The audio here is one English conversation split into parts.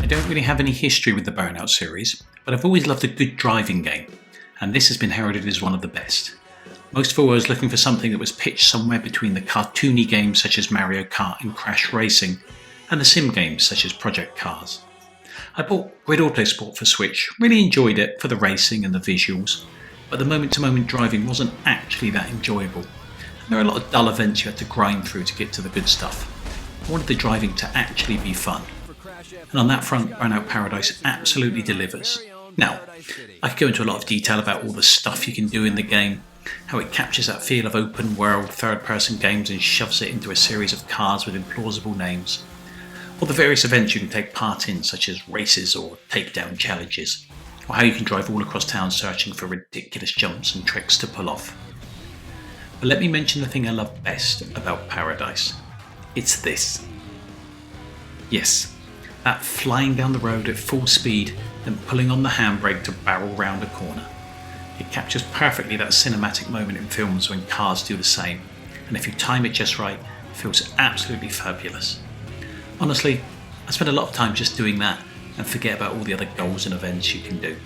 I don't really have any history with the Burnout series, but I've always loved a good driving game, and this has been heralded as one of the best. Most of all, I was looking for something that was pitched somewhere between the cartoony games such as Mario Kart and Crash Racing, and the sim games such as Project Cars. I bought Grid Autosport for Switch, really enjoyed it for the racing and the visuals, but the moment-to-moment driving wasn't actually that enjoyable. And there are a lot of dull events you had to grind through to get to the good stuff. I wanted the driving to actually be fun. And on that front, Burnout Paradise absolutely delivers. Now, I could go into a lot of detail about all the stuff you can do in the game, how it captures that feel of open world, third-person games and shoves it into a series of cars with implausible names, or the various events you can take part in, such as races or takedown challenges, or how you can drive all across town searching for ridiculous jumps and tricks to pull off. But let me mention the thing I love best about Paradise. It's this. Yes, that flying down the road at full speed, then pulling on the handbrake to barrel round a corner. It captures perfectly that cinematic moment in films when cars do the same, and if you time it just right, it feels absolutely fabulous. Honestly, I spend a lot of time just doing that and forget about all the other goals and events you can do.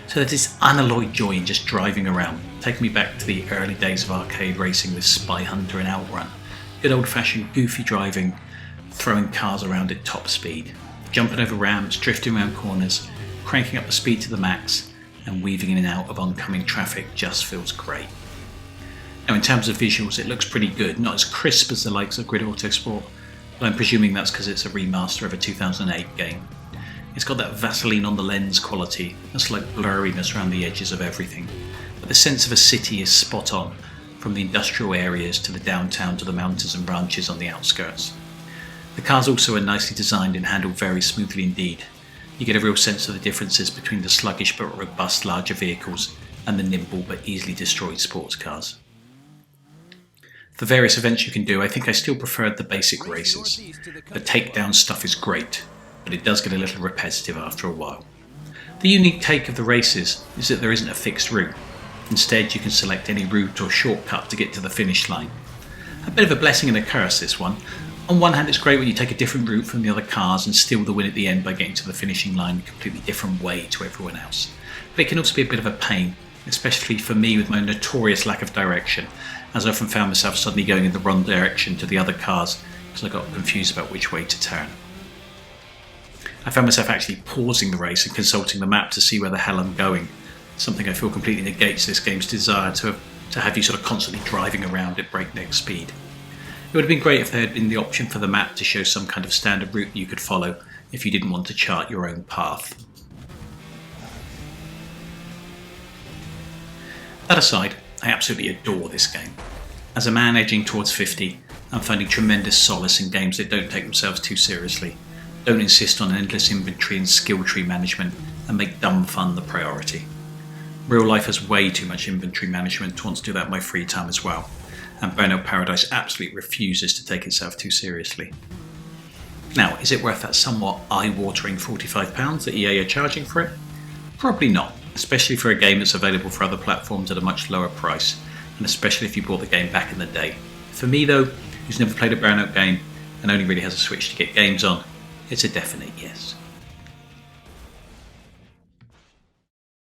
So there's this unalloyed joy in just driving around, taking me back to the early days of arcade racing with Spy Hunter and Outrun. Good old-fashioned goofy driving, throwing cars around at top speed, jumping over ramps, drifting around corners, cranking up the speed to the max, and weaving in and out of oncoming traffic just feels great. Now in terms of visuals, it looks pretty good, not as crisp as the likes of Grid Autosport, but I'm presuming that's because it's a remaster of a 2008 game. It's got that Vaseline on the lens quality, a slight blurriness around the edges of everything, but the sense of a city is spot on, from the industrial areas to the downtown to the mountains and ranches on the outskirts. The cars also are nicely designed and handled very smoothly indeed. You get a real sense of the differences between the sluggish but robust larger vehicles and the nimble but easily destroyed sports cars. For various events you can do, I think I still preferred the basic races. The takedown stuff is great, but it does get a little repetitive after a while. The unique take of the races is that there isn't a fixed route. Instead, you can select any route or shortcut to get to the finish line. A bit of a blessing and a curse, this one. On one hand, it's great when you take a different route from the other cars and steal the win at the end by getting to the finishing line a completely different way to everyone else. But it can also be a bit of a pain, especially for me with my notorious lack of direction, as I often found myself suddenly going in the wrong direction to the other cars because I got confused about which way to turn. I found myself actually pausing the race and consulting the map to see where the hell I'm going, something I feel completely negates this game's desire to have you sort of constantly driving around at breakneck speed. It would have been great if there had been the option for the map to show some kind of standard route you could follow if you didn't want to chart your own path. That aside, I absolutely adore this game. As a man edging towards 50, I'm finding tremendous solace in games that don't take themselves too seriously, don't insist on endless inventory and skill tree management, and make dumb fun the priority. Real life has way too much inventory management to want to do that in my free time as well, and Burnout Paradise absolutely refuses to take itself too seriously. Now, is it worth that somewhat eye-watering £45 that EA are charging for it? Probably not, especially for a game that's available for other platforms at a much lower price, and especially if you bought the game back in the day. For me though, who's never played a Burnout game and only really has a Switch to get games on, it's a definite yes.